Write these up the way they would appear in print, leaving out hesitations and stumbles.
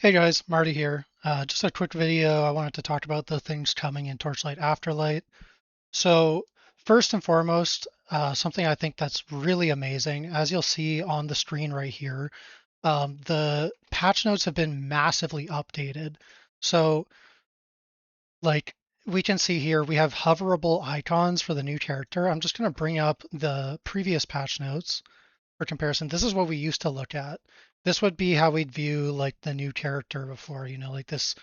Hey guys, Marty here. Just a quick video. I wanted to talk about the things coming in Torchlight Afterlight. So first and foremost, something I think that's really amazing, as you'll see on the screen right here, the patch notes have been massively updated. So like we can see here, we have hoverable icons for the new character. I'm just going to bring up the previous patch notes for comparison. This is what we used to look at. This would be how we'd view like the new character before, like this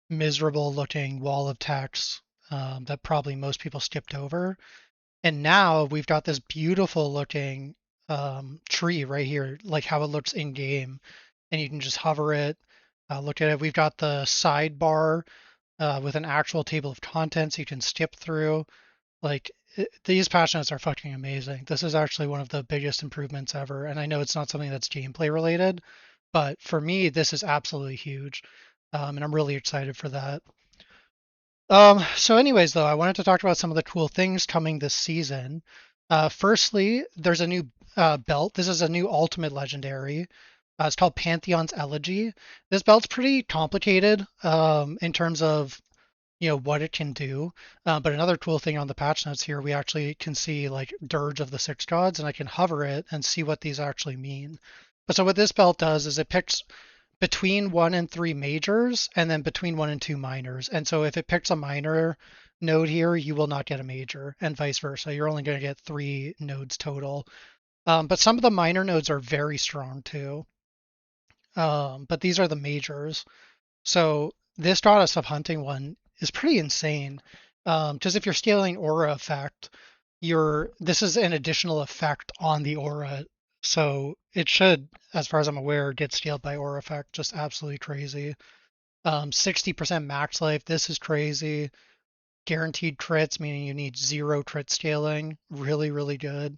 miserable looking wall of text that probably most people skipped over. And now we've got this beautiful looking tree right here, like how it looks in game. And you can just hover it, look at it. We've got the sidebar with an actual table of contents you can skip through. These patch notes are fucking amazing. This is actually one of the biggest improvements ever. And I know it's not something that's gameplay related, but for me, this is absolutely huge. And I'm really excited for that. So anyways, though, I wanted to talk about some of the cool things coming this season. Firstly, there's a new belt. This is a new Ultimate Legendary. It's called Pantheon's Elegy. This belt's pretty complicated in terms of what it can do. But another cool thing on the patch notes here, we actually can see like Dirge of the Six Gods, and I can hover it and see what these actually mean. But so what this belt does is it picks between 1 and 3 majors and then between 1 and 2 minors. And so if it picks a minor node here, you will not get a major, and vice versa. You're only going to get 3 nodes total. But some of the minor nodes are very strong too. But these are the majors. So this Goddess of Hunting one is pretty insane. Because if you're scaling aura effect, this is an additional effect on the aura. So it should, as far as I'm aware, get scaled by aura effect. Just absolutely crazy. 60% max life. This is crazy. Guaranteed crits, meaning you need 0 crit scaling. Really, really good.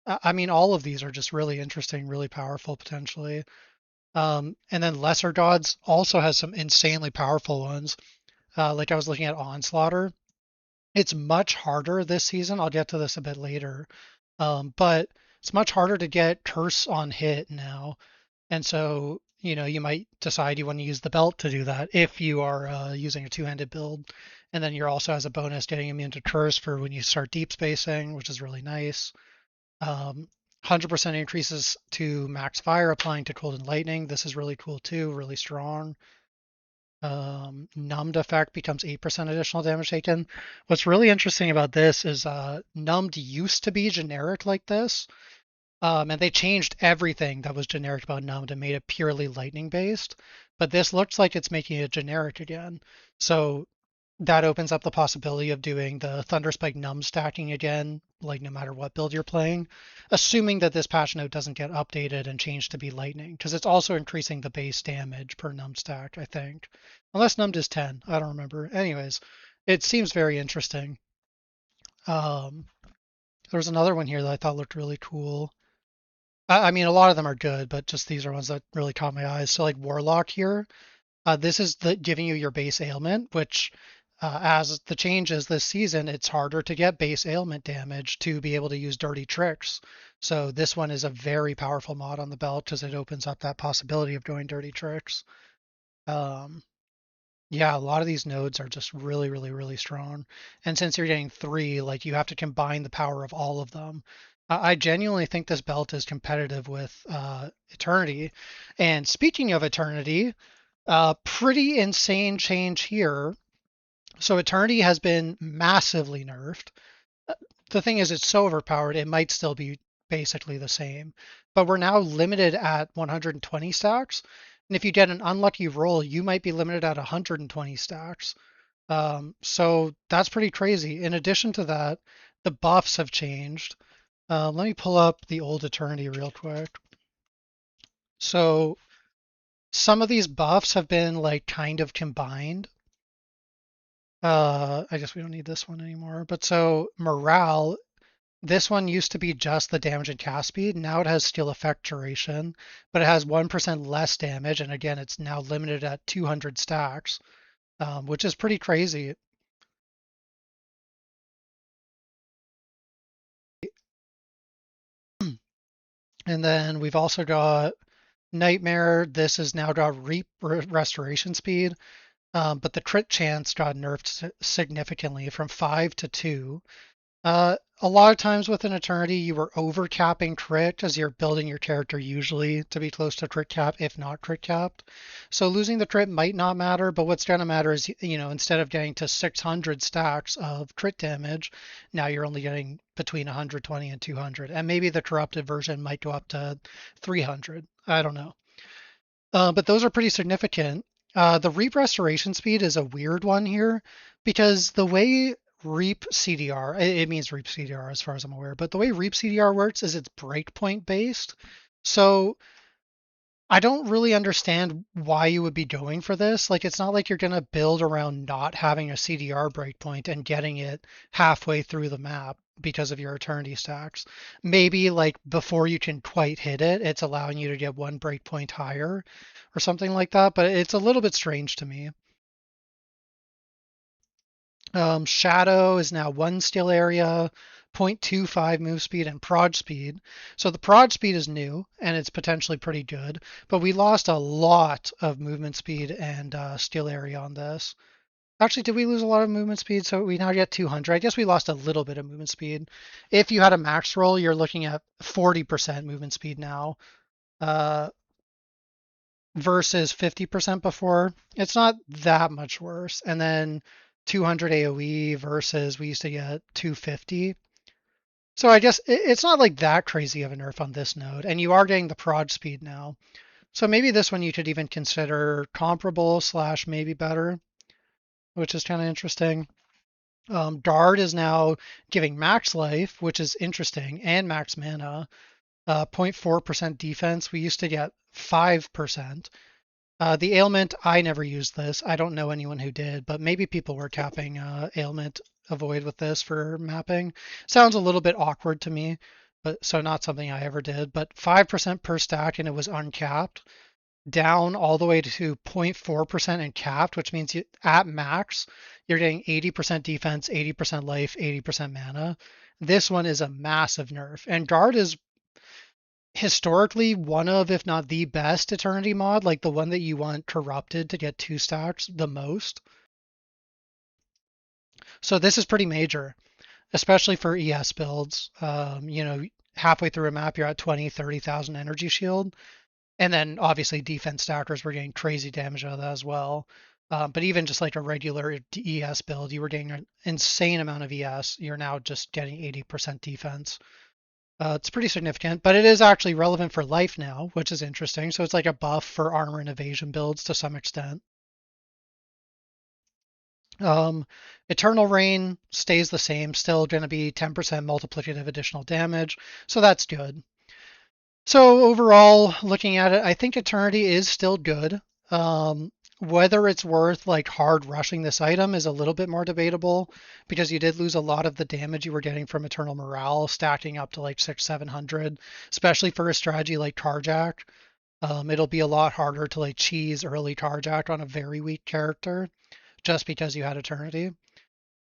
I mean, all of these are just really interesting, really powerful potentially. And then Lesser Gods also has some insanely powerful ones. Like I was looking at Onslaughter. It's much harder this season. I'll get to this a bit later. But it's much harder to get Curse on hit now. And so, you might decide you want to use the belt to do that if you are using a two-handed build. And then you're also, as a bonus, getting immune to Curse for when you start deep spacing, which is really nice. 100% increases to max fire applying to cold and lightning. This is really cool too, really strong. Numbed effect becomes 8% additional damage taken. What's really interesting about this is numbed used to be generic like this, and they changed everything that was generic about numbed and made it purely lightning based. But this looks like it's making it generic again. So that opens up the possibility of doing the Thunderspike numb stacking again, like no matter what build you're playing, assuming that this patch note doesn't get updated and changed to be lightning, because it's also increasing the base damage per numb stack, I think. Unless numbed is 10, I don't remember. Anyways, it seems very interesting. Um, there was another one here that I thought looked really cool. I mean, a lot of them are good, but just these are ones that really caught my eyes. So like Warlock here, this is giving you your base ailment, which as the changes this season, it's harder to get base ailment damage to be able to use dirty tricks. So this one is a very powerful mod on the belt because it opens up that possibility of doing dirty tricks. Um, yeah, a lot of these nodes are just really, really, really strong. And since you're getting 3, like you have to combine the power of all of them. I genuinely think this belt is competitive with Eternity. And speaking of Eternity, pretty insane change here. So Eternity has been massively nerfed. The thing is, it's so overpowered, it might still be basically the same. But we're now limited at 120 stacks. And if you get an unlucky roll, you might be limited at 120 stacks. So that's pretty crazy. In addition to that, the buffs have changed. Let me pull up the old Eternity real quick. So some of these buffs have been like kind of combined. I guess we don't need this one anymore. But so morale, this one used to be just the damage and cast speed. Now it has skill effect duration, but it has 1% less damage. And again, it's now limited at 200 stacks, which is pretty crazy. And then we've also got Nightmare, this is now got restoration speed, but the crit chance got nerfed significantly from 5 to 2. A lot of times with an Eternity, you were over capping crit as you're building your character usually to be close to crit cap, if not crit capped. So losing the crit might not matter, but what's going to matter is, instead of getting to 600 stacks of crit damage, now you're only getting between 120 and 200. And maybe the corrupted version might go up to 300. I don't know. But those are pretty significant. The Reap restoration speed is a weird one here because the way Reap CDR, it means Reap CDR as far as I'm aware, but the way Reap CDR works is it's breakpoint based. So I don't really understand why you would be going for this. Like, it's not like you're going to build around not having a CDR breakpoint and getting it halfway through the map because of your Eternity stacks. Maybe, like, before you can quite hit it, it's allowing you to get one breakpoint higher or something like that, but it's a little bit strange to me. Shadow is now 1 skill area, 0.25 move speed, and prod speed. So the prod speed is new, and it's potentially pretty good, but we lost a lot of movement speed and skill area on this. Actually, did we lose a lot of movement speed? So we now get 200. I guess we lost a little bit of movement speed. If you had a max roll, you're looking at 40% movement speed now. Versus 50% before. It's not that much worse. And then 200 AoE versus we used to get 250. So I guess it's not like that crazy of a nerf on this node. And you are getting the prod speed now. So maybe this one you could even consider comparable slash maybe better, which is kind of interesting. Guard is now giving max life, which is interesting, and max mana. 0.4% defense. We used to get 5%. The ailment, I never used this. I don't know anyone who did, but maybe people were capping ailment avoid with this for mapping. Sounds a little bit awkward to me, but so not something I ever did. But 5% per stack and it was uncapped, down all the way to 0.4% and capped, which means at max, you're getting 80% defense, 80% life, 80% mana. This one is a massive nerf. And guard is historically one of, if not the best Eternity mod, like the one that you want corrupted to get 2 stacks the most. So this is pretty major, especially for ES builds. Halfway through a map, you're at 20, 30,000 energy shield. And then obviously defense stackers were getting crazy damage out of that as well. But even just like a regular ES build, you were getting an insane amount of ES. You're now just getting 80% defense. It's pretty significant, but it is actually relevant for life now, which is interesting. So it's like a buff for armor and evasion builds to some extent. Eternal Rain stays the same, still going to be 10% multiplicative additional damage, so that's good. So overall, looking at it, I think Eternity is still good. Whether it's worth like hard rushing this item is a little bit more debatable because you did lose a lot of the damage you were getting from Eternal Morale, stacking up to like 600-700, especially for a strategy like Carjack. It'll be a lot harder to like cheese early Carjack on a very weak character just because you had Eternity.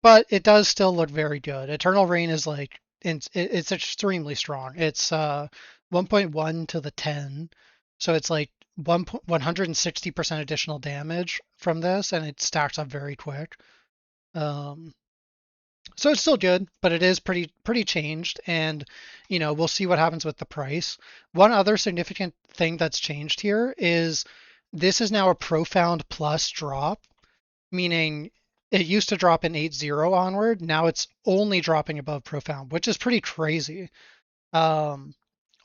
But it does still look very good. Eternal Rain is like it's extremely strong. It's 1.1 to the 10, so it's like 160% additional damage from this, and it stacks up very quick. So it's still good, but it is pretty changed, and we'll see what happens with the price. One other significant thing that's changed here is this is now a Profound Plus drop, meaning it used to drop in 8.0 onward. Now it's only dropping above Profound, which is pretty crazy.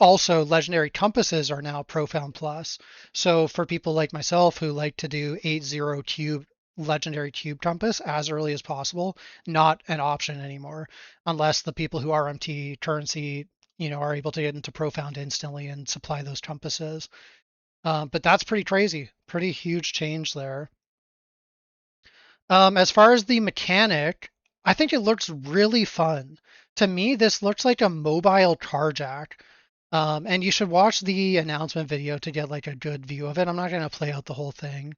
Also, Legendary Compasses are now Profound Plus. So for people like myself who like to do 8.0 cube Legendary Cube Compass as early as possible, not an option anymore, unless the people who RMT currency, are able to get into Profound instantly and supply those compasses. But that's pretty crazy. Pretty huge change there. As far as the mechanic, I think it looks really fun. To me, this looks like a mobile carjack. And you should watch the announcement video to get like a good view of it. I'm not going to play out the whole thing.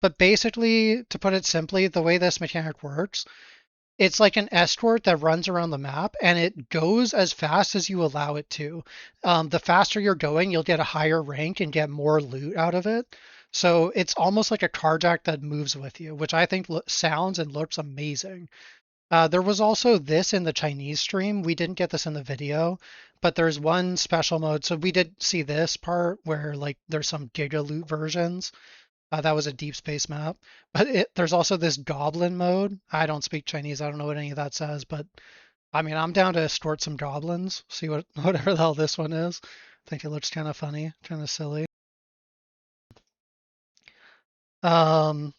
But basically, to put it simply, the way this mechanic works, It's like an escort that runs around the map and it goes as fast as you allow it to. The faster you're going, you'll get a higher rank and get more loot out of it. So it's almost like a carjack that moves with you, which I think sounds and looks amazing. There was also this in the Chinese stream. We didn't get this in the video, but there's one special mode. So we did see this part where like there's some Giga Loot versions. That was a deep space map. But there's also this goblin mode. I don't speak Chinese. I don't know what any of that says, but I mean, I'm down to escort some goblins. See what whatever the hell this one is. I think it looks kind of funny, kind of silly. Um,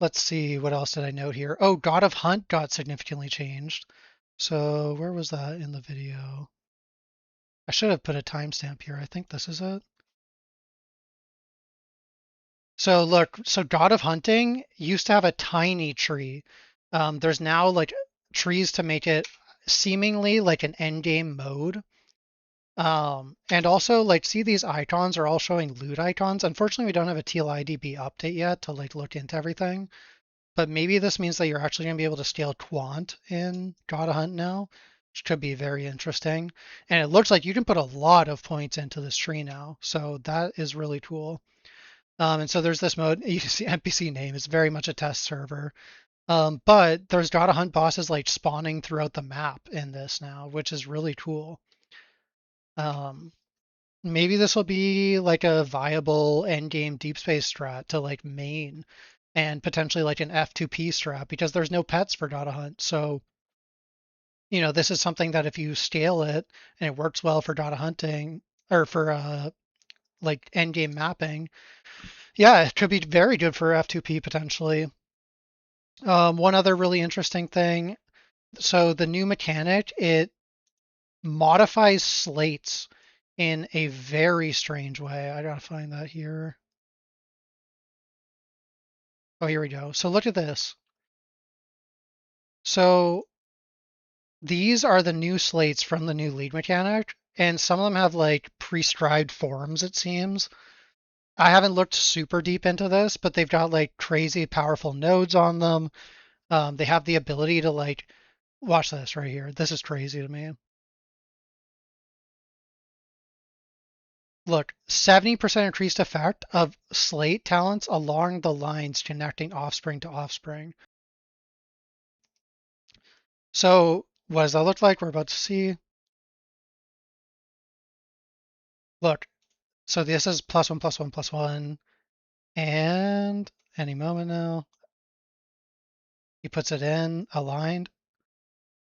let's see, what else did I note here? Oh, God of Hunt got significantly changed. So where was that in the video? I should have put a timestamp here. I think this is it. So look, so God of Hunting used to have a tiny tree. There's now like trees to make it seemingly like an end game mode. And also like see these icons are all showing loot icons. Unfortunately, we don't have a TLIDB update yet to like look into everything. But maybe this means that you're actually going to be able to scale Quant in God of Hunt now, which could be very interesting. And it looks like you can put a lot of points into this tree now. So that is really cool. And so there's this mode, you can see NPC name, it's very much a test server. But there's God of Hunt bosses like spawning throughout the map in this now, which is really cool. Maybe this will be like a viable endgame deep space strat to like main and potentially like an F2P strat because there's no pets for God of Hunt. So, this is something that if you scale it and it works well for data hunting or for like endgame mapping, yeah, it could be very good for F2P potentially. One other really interesting thing. So the new mechanic, it modifies slates in a very strange way. I gotta find that here. Oh, here we go. So look at this. So these are the new slates from the new lead mechanic, and some of them have like prescribed forms, it seems. I haven't looked super deep into this, but they've got like crazy powerful nodes on them. They have the ability to like, watch this right here. This is crazy to me. Look, 70% increased effect of slate talents along the lines connecting offspring to offspring. So what does that look like? We're about to see. Look, so this is +1, +1, +1, and any moment now, he puts it in aligned.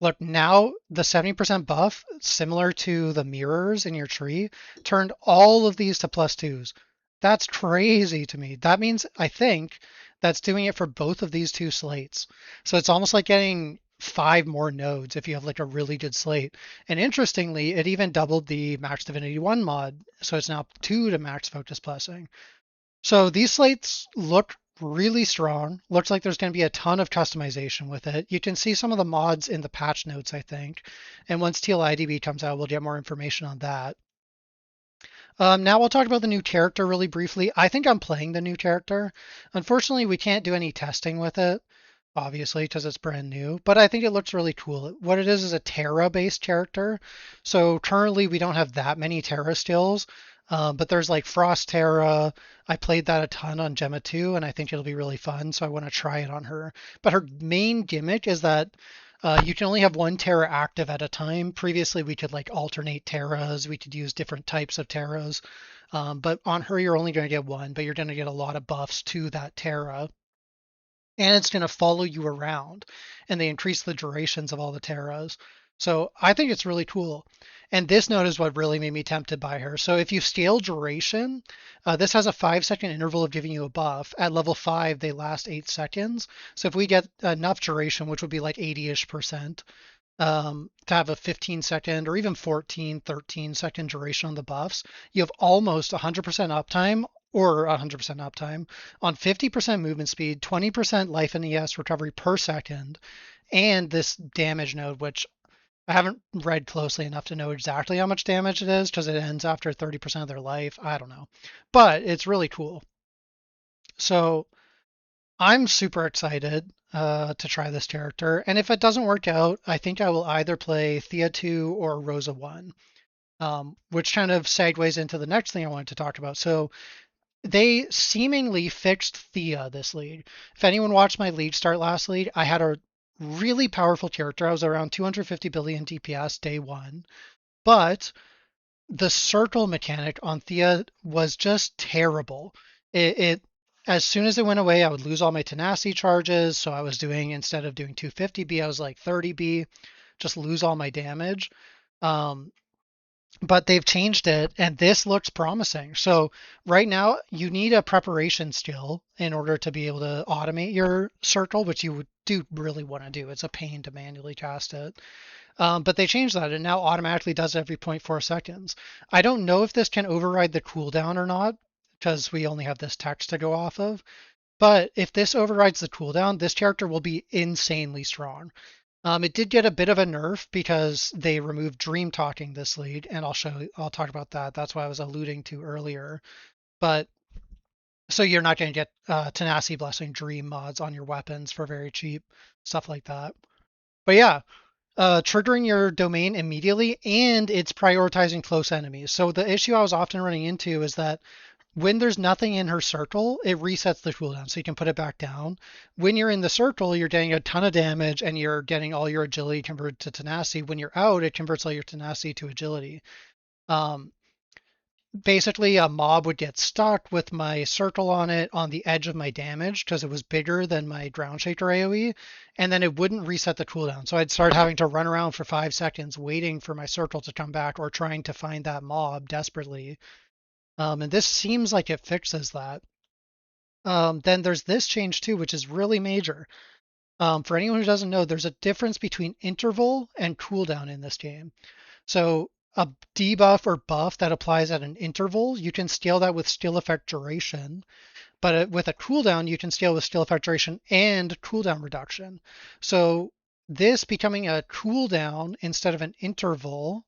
Look, now the 70% buff, similar to the mirrors in your tree, turned all of these to +2s. That's crazy to me. That means, I think, that's doing it for both of these two slates. So it's almost like getting 5 more nodes if you have like a really good slate. And interestingly, it even doubled the Max Divinity 1 mod. So it's now 2 to max Focus Blessing. So these slates look really strong. Looks like there's going to be a ton of customization with it. You can see some of the mods in the patch notes, I think. And once TLIDB comes out, we'll get more information on that. Now we'll talk about the new character really briefly. I think I'm playing the new character. Unfortunately, we can't do any testing with it, obviously, because it's brand new, but I think it looks really cool. What it is a Terra-based character. So currently we don't have that many Terra skills, but there's like Frost Terra. I played that a ton on Gemma 2, and I think it'll be really fun, so I want to try it on her. But her main gimmick is that you can only have one Terra active at a time. Previously, we could like alternate Terras. We could use different types of Terras. But on her, you're only going to get one, but you're going to get a lot of buffs to that Terra. And it's going to follow you around. And they increase the durations of all the Terras. So I think it's really cool. And this note is what really made me tempted by her. So if you scale duration, this has a 5-second interval of giving you a buff. At level 5, they last 8 seconds. So if we get enough duration, which would be like 80-ish%, to have a 15-second or even 14, 13-second duration on the buffs, you have almost 100% uptime or 100% uptime on 50% movement speed, 20% life and ES recovery per second, and this damage node, which I haven't read closely enough to know exactly how much damage it is because it ends after 30% of their life. I don't know. But it's really cool. So I'm super excited. to try this character. And if it doesn't work out, I think I will either play Thea 2 or Rosa 1, which kind of segues into the next thing I wanted to talk about. So they seemingly fixed Thea this league. If anyone watched my league start last league, I had a really powerful character. I was around 250 billion DPS day one, but the circle mechanic on Thea was just terrible. It as soon as it went away, I would lose all my tenacity charges. So I was doing, instead of doing 250B, I was like 30B, just lose all my damage. Um, but they've changed it, and this looks promising. So right now, you need a preparation skill in order to be able to automate your circle, which you would do really want to do. It's a pain to manually cast it. But they changed that, and now automatically does it every 0.4 seconds. I don't know if this can override the cooldown or not, because we only have this text to go off of. But if this overrides the cooldown, this character will be insanely strong. It did get a bit of a nerf because they removed dream talking this league, and I'll talk about that. That's what I was alluding to earlier. But so you're not going to get tenacity blessing dream mods on your weapons for very cheap, stuff like that. But yeah, triggering your domain immediately, and it's prioritizing close enemies. So the issue I was often running into is that when there's nothing in her circle, it resets the cooldown, so you can put it back down. When you're in the circle, you're getting a ton of damage and you're getting all your agility converted to tenacity. When you're out, it converts all your tenacity to agility. Um, Basically, a mob would get stuck with my circle on it on the edge of my damage because it was bigger than my ground shaker AoE, and then it wouldn't reset the cooldown. So I'd start having to run around for 5 seconds waiting for my circle to come back or trying to find that mob desperately. And this seems like it fixes that. Then there's this change too, which is really major. For anyone who doesn't know, there's a difference between interval and cooldown in this game. So a debuff or buff that applies at an interval, you can scale that with skill effect duration. But with a cooldown, you can scale with skill effect duration and cooldown reduction. So this becoming a cooldown instead of an interval,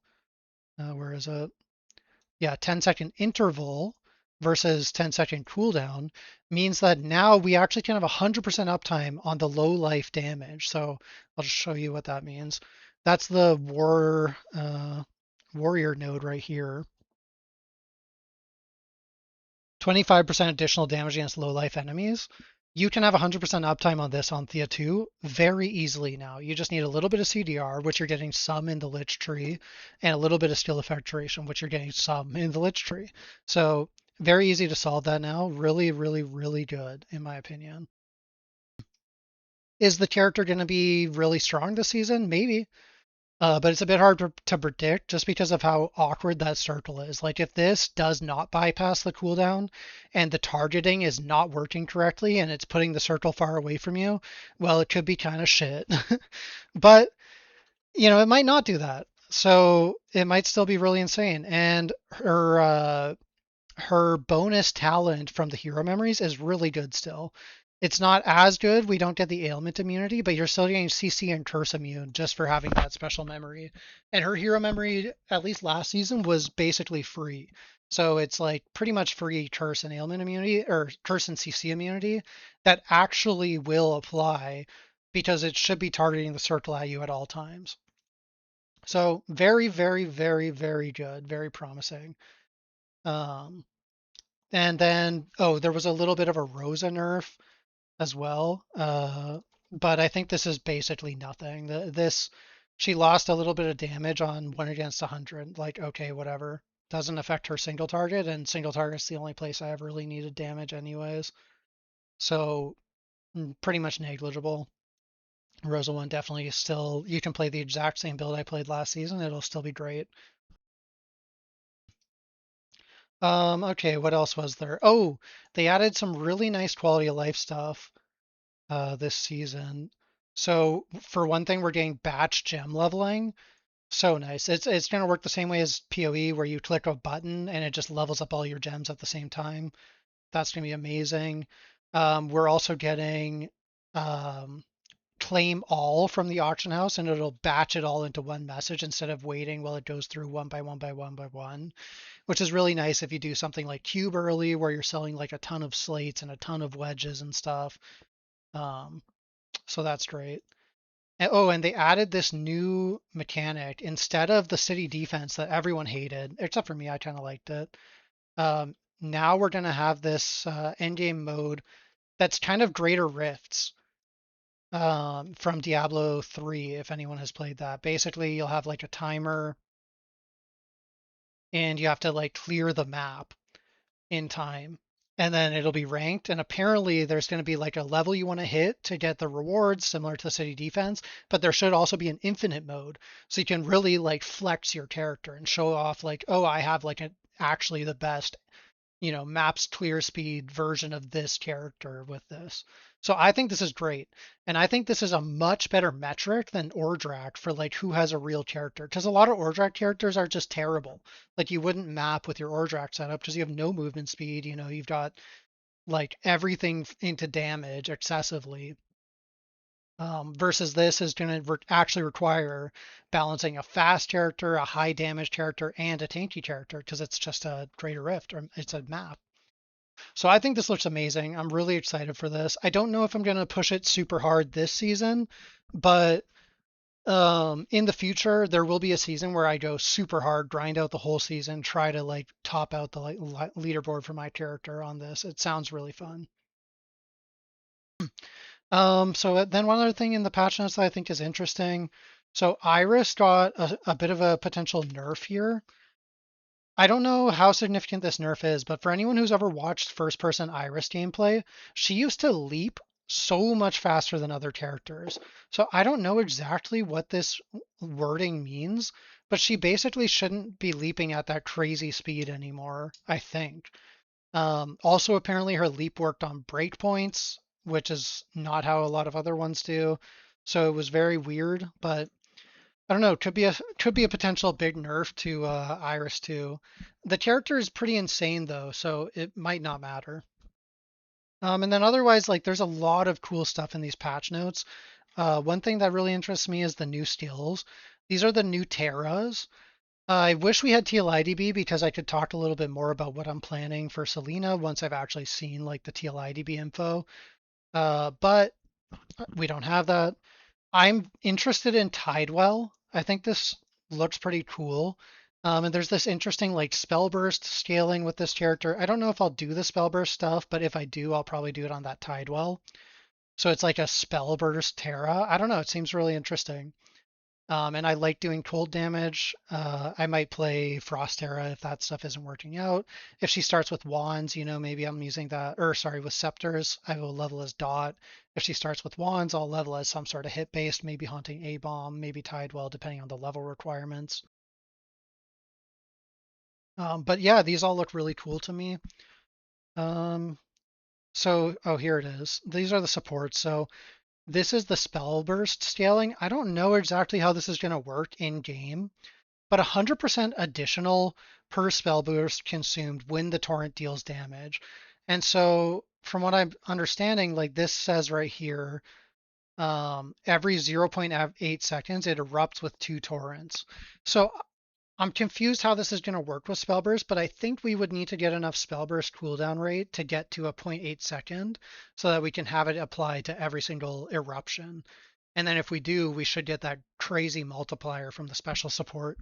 where is it? Yeah, 10-second interval versus 10-second cooldown means that now we actually can have 100% uptime on the low life damage. So I'll just show you what that means. That's the warrior node right here. 25% additional damage against low life enemies. You can have 100% uptime on this on Thea 2 very easily now. You just need a little bit of CDR, which you're getting some in the Lich Tree, and a little bit of skill effect duration, which you're getting some in the Lich Tree. So very easy to solve that now. Really, really, really good, in my opinion. Is the character going to be really strong this season? Maybe. But it's a bit hard to predict just because of how awkward that circle is. Like if this does not bypass the cooldown and the targeting is not working correctly and it's putting the circle far away from you, well, it could be kind of shit. But, it might not do that. So it might still be really insane. And her bonus talent from the hero memories is really good still. It's not as good. We don't get the ailment immunity, but you're still getting CC and curse immune just for having that special memory. And her hero memory, at least last season, was basically free. So it's like pretty much free curse and ailment immunity, or curse and CC immunity that actually will apply because it should be targeting the circle at you at all times. So very, very, very, very good, very promising. Um, and then, there was a little bit of a Rosa nerf as well. But I think this is basically nothing. She lost a little bit of damage on 1 against 100. Like, okay, whatever. Doesn't affect her single target, and single target's the only place I ever really needed damage anyways. So pretty much negligible. Rosa 1 definitely still, you can play the exact same build I played last season. It'll still be great. Okay, what else was there? Oh, they added some really nice quality of life stuff this season. So for one thing, we're getting batch gem leveling. So nice. It's going to work the same way as PoE, where you click a button and it just levels up all your gems at the same time. That's going to be amazing. We're also getting um, claim all from the auction house, and it'll batch it all into one message instead of waiting while it goes through one by one by one by one, which is really nice if you do something like cube early, where you're selling like a ton of slates and a ton of wedges and stuff. Um, so that's great. And they added this new mechanic instead of the city defense that everyone hated, except for me, I kind of liked it. Now we're gonna have this endgame mode that's kind of greater rifts from Diablo 3, if anyone has played that. Basically, you'll have like a timer and you have to like clear the map in time. And then it'll be ranked. And apparently, there's going to be like a level you want to hit to get the rewards, similar to City Defense. But there should also be an infinite mode, so you can really like flex your character and show off like, oh, I have like actually the best, maps clear speed version of this character with this. So I think this is great. And I think this is a much better metric than Ordrak for like who has a real character. Because a lot of Ordrak characters are just terrible. Like you wouldn't map with your Ordrak setup because you have no movement speed. You've got like everything into damage excessively. Versus this is going to actually require balancing a fast character, a high damage character, and a tanky character because it's just a greater rift or it's a map. So I think this looks amazing. I'm really excited for this. I don't know if I'm going to push it super hard this season, but in the future there will be a season where I go super hard, grind out the whole season, try to like top out the like leaderboard for my character on this. It sounds really fun. So then one other thing in the patch notes that I think is interesting. So Iris got a bit of a potential nerf here. I don't know how significant this nerf is, but for anyone who's ever watched first-person Iris gameplay, she used to leap so much faster than other characters. So I don't know exactly what this wording means, but she basically shouldn't be leaping at that crazy speed anymore, I think. Also, apparently her leap worked on breakpoints, which is not how a lot of other ones do. So it was very weird, but I don't know. Could be a potential big nerf to Iris too. The character is pretty insane though, so it might not matter. And then otherwise, like there's a lot of cool stuff in these patch notes. One thing that really interests me is the new skills. These are the new Terras. I wish we had TLIDB because I could talk a little bit more about what I'm planning for Selena once I've actually seen like the TLIDB info. But we don't have that. I'm interested in Tidewell. I think this looks pretty cool. And there's this interesting like spell burst scaling with this character. I don't know if I'll do the spell burst stuff, but if I do, I'll probably do it on that Tidewell. So it's like a spell burst Terra. I don't know. It seems really interesting. And I like doing cold damage. I might play Frost Terra if that stuff isn't working out. If she starts with wands, maybe I'm using that, or sorry, with scepters, I will level as Dot. If she starts with wands, I'll level as some sort of hit based, maybe Haunting A-Bomb, maybe Tidewell, depending on the level requirements. But yeah, these all look really cool to me. Oh, here it is. These are the supports. So this is the spell burst scaling. I don't know exactly how this is going to work in game, but 100% additional per spell burst consumed when the torrent deals damage. And so from what I'm understanding, like this says right here, every 0.8 seconds, it erupts with 2 torrents. So I'm confused how this is going to work with Spellburst, but I think we would need to get enough Spellburst cooldown rate to get to a 0.8 second so that we can have it apply to every single eruption. And then if we do, we should get that crazy multiplier from the special support,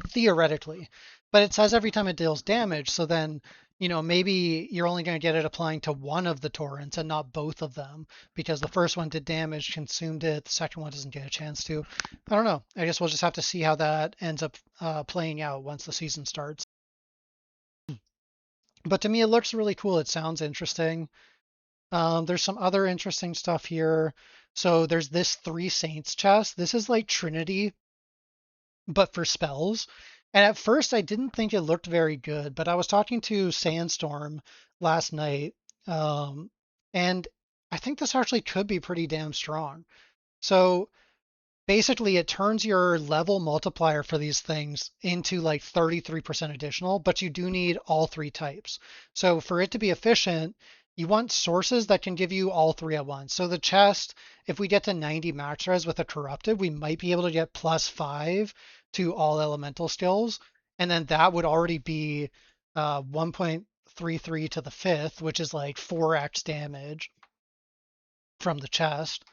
theoretically. But it says every time it deals damage, so then, maybe you're only going to get it applying to one of the torrents and not both of them, because the first one did damage, consumed it, the second one doesn't get a chance to. I don't know. I guess we'll just have to see how that ends up playing out once the season starts. But to me, it looks really cool. It sounds interesting. There's some other interesting stuff here. So there's this Three Saints chest. This is like Trinity, but for spells. And at first, I didn't think it looked very good, but I was talking to Sandstorm last night, and I think this actually could be pretty damn strong. So basically, it turns your level multiplier for these things into like 33% additional, but you do need all 3 types. So for it to be efficient, you want sources that can give you all 3 at once. So the chest, if we get to 90 max res with a corrupted, we might be able to get +5 to all elemental skills. And then that would already be 1.33 to the 5th, which is like 4x damage from the chest.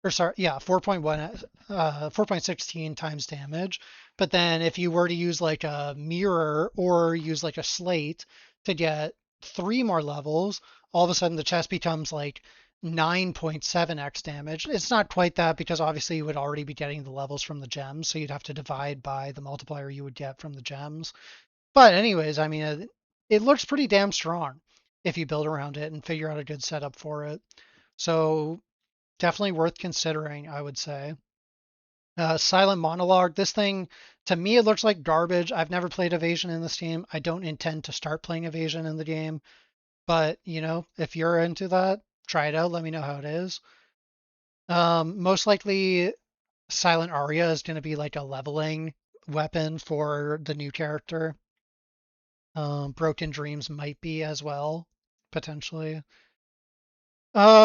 or sorry, yeah, 4.16 times damage. But then if you were to use like a mirror or use like a slate to get three more levels, all of a sudden the chest becomes like 9.7x damage. It's not quite that because obviously you would already be getting the levels from the gems, so you'd have to divide by the multiplier you would get from the gems. But anyways, I mean, it looks pretty damn strong if you build around it and figure out a good setup for it. So definitely worth considering, I would say. Silent Monologue. This thing, to me, it looks like garbage. I've never played Evasion in this game. I don't intend to start playing Evasion in the game. But, if you're into that, try it out. Let me know how it is. Most likely, Silent Aria is going to be like a leveling weapon for the new character. Broken Dreams might be as well, potentially.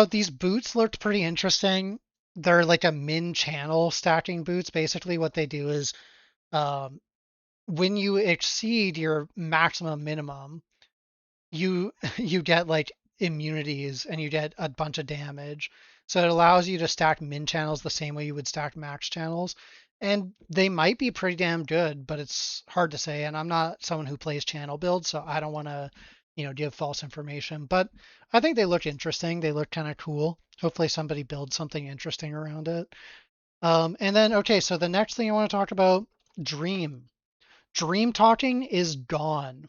These boots looked pretty interesting. They're like a min channel stacking boots. Basically, what they do is um, when you exceed your maximum minimum, you you get like immunities and you get a bunch of damage. So it allows you to stack min channels the same way you would stack max channels. And they might be pretty damn good, but it's hard to say. And I'm not someone who plays channel builds, so I don't want to, give false information. But I think they look interesting. They look kind of cool. Hopefully somebody builds something interesting around it. And then, okay, so the next thing I want to talk about, Dream. Dream talking is gone.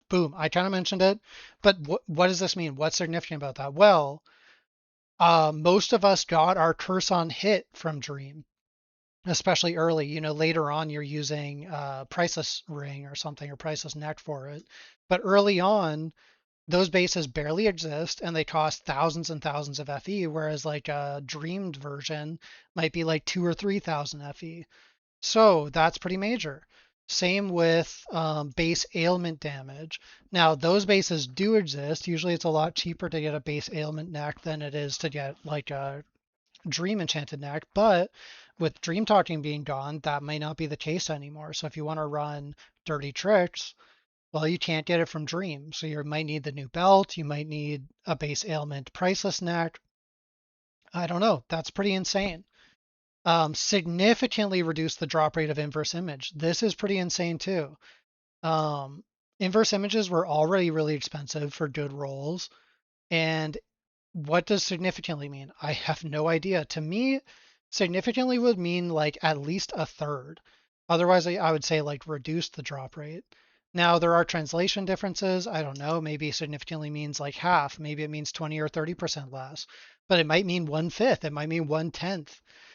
Boom. I kind of mentioned it, but what does this mean? What's significant about that? Well, most of us got our curse on hit from Dream, especially early. Later on you're using Priceless Ring or something or Priceless Neck for it, but early on those bases barely exist and they cost thousands and thousands of FE, whereas like a dreamed version might be like 2 or 3 thousand FE. So that's pretty major. Same with base ailment damage. Now, those bases do exist. Usually it's a lot cheaper to get a base ailment neck than it is to get like a dream enchanted neck. But with dream talking being gone, that may not be the case anymore. So if you want to run dirty tricks, well, you can't get it from dream. So you might need the new belt. You might need a base ailment priceless neck. I don't know. That's pretty insane. Significantly reduce the drop rate of inverse image. This is pretty insane too. Um, Inverse images were already really expensive for good rolls. And what does significantly mean? I have no idea. To me, significantly would mean like at least a third. Otherwise, I would say like reduce the drop rate. Now, there are translation differences. I don't know. Maybe significantly means like half. Maybe it means 20 or 30% less. But it might mean 1/5. It might mean 1/10.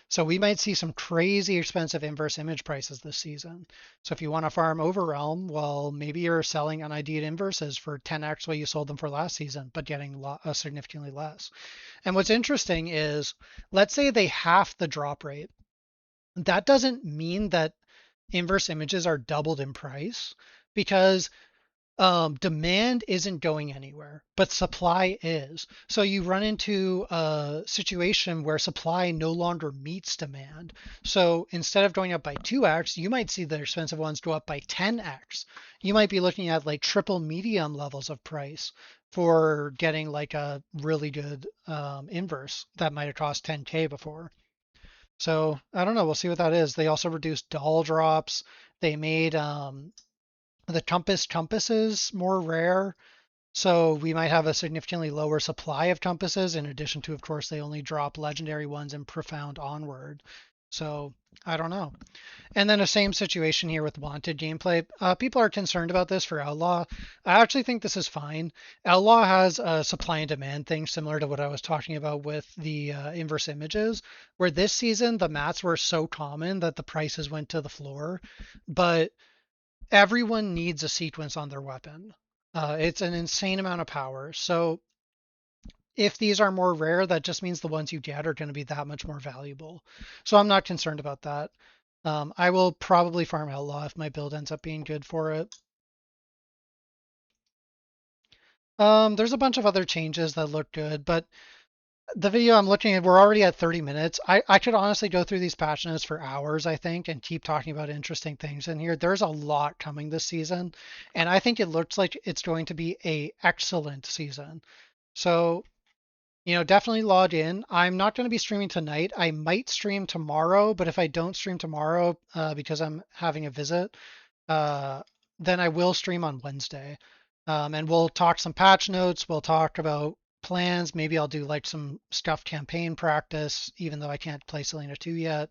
So we might see some crazy expensive inverse image prices this season. So if you want to farm Overrealm, well, maybe you're selling unID'd inverses for 10x what you sold them for last season, but getting significantly less. And what's interesting is, let's say they half the drop rate. That doesn't mean that inverse images are doubled in price because demand isn't going anywhere, but supply is. So you run into a situation where supply no longer meets demand. So instead of going up by 2x, you might see the expensive ones go up by 10x. You might be looking at like triple medium levels of price for getting like a really good inverse that might have cost 10K before. So I don't know. We'll see what that is. They also reduced doll drops. They made the compasses more rare. So we might have a significantly lower supply of compasses. In addition to, of course, they only drop legendary ones in Profound onward. So I don't know. And then the same situation here with wanted gameplay. People are concerned about this for Outlaw. I actually think this is fine. Outlaw has a supply and demand thing similar to what I was talking about with the inverse images, where this season the mats were so common that the prices went to the floor. But everyone needs a sequence on their weapon. It's an insane amount of power. So if these are more rare, that just means the ones you get are going to be that much more valuable. So I'm not concerned about that. I will probably farm Outlaw if my build ends up being good for it. There's a bunch of other changes that look good, but the video I'm looking at, we're already at 30 minutes. I could honestly go through these patch notes for hours, I think, and keep talking about interesting things in here. There's a lot coming this season, and I think it looks like it's going to be a excellent season. So Definitely log in. I'm not going to be streaming tonight. I might stream tomorrow, but if I don't stream tomorrow because I'm having a visit, uh, then I will stream on Wednesday. And we'll talk some patch notes. We'll talk about plans. Maybe I'll do like some stuff campaign practice, even though I can't play Selena 2 yet.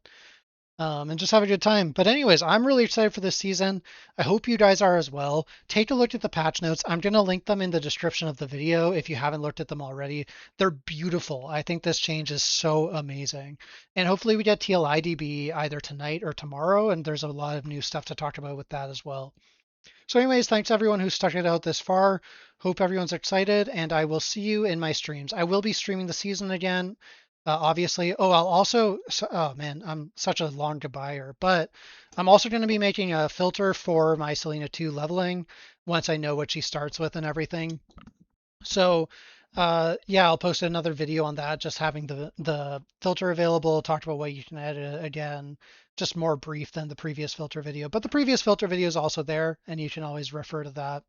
And just have a good time. But anyways, I'm really excited for this season. I hope you guys are as well. Take a look at the patch notes. I'm going to link them in the description of the video if you haven't looked at them already. They're beautiful. I think this change is so amazing. And hopefully we get TLIDB either tonight or tomorrow, and there's a lot of new stuff to talk about with that as well. So anyways, thanks everyone who stuck it out this far. Hope everyone's excited, and I will see you in my streams. I will be streaming the season again, obviously. Oh, I'll also, oh man, I'm such a long goodbyer, but I'm also going to be making a filter for my Selena 2 leveling once I know what she starts with and everything. So yeah, I'll post another video on that, just having the filter available, talked about what you can edit again, just more brief than the previous filter video. But the previous filter video is also there, and you can always refer to that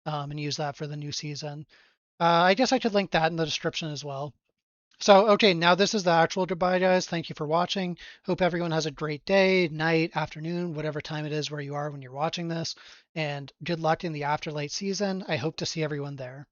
and use that for the new season. I guess I could link that in the description as well. So, okay, now this is the actual goodbye, guys. Thank you for watching. Hope everyone has a great day, night, afternoon, whatever time it is where you are when you're watching this. And good luck in the Afterlight season. I hope to see everyone there.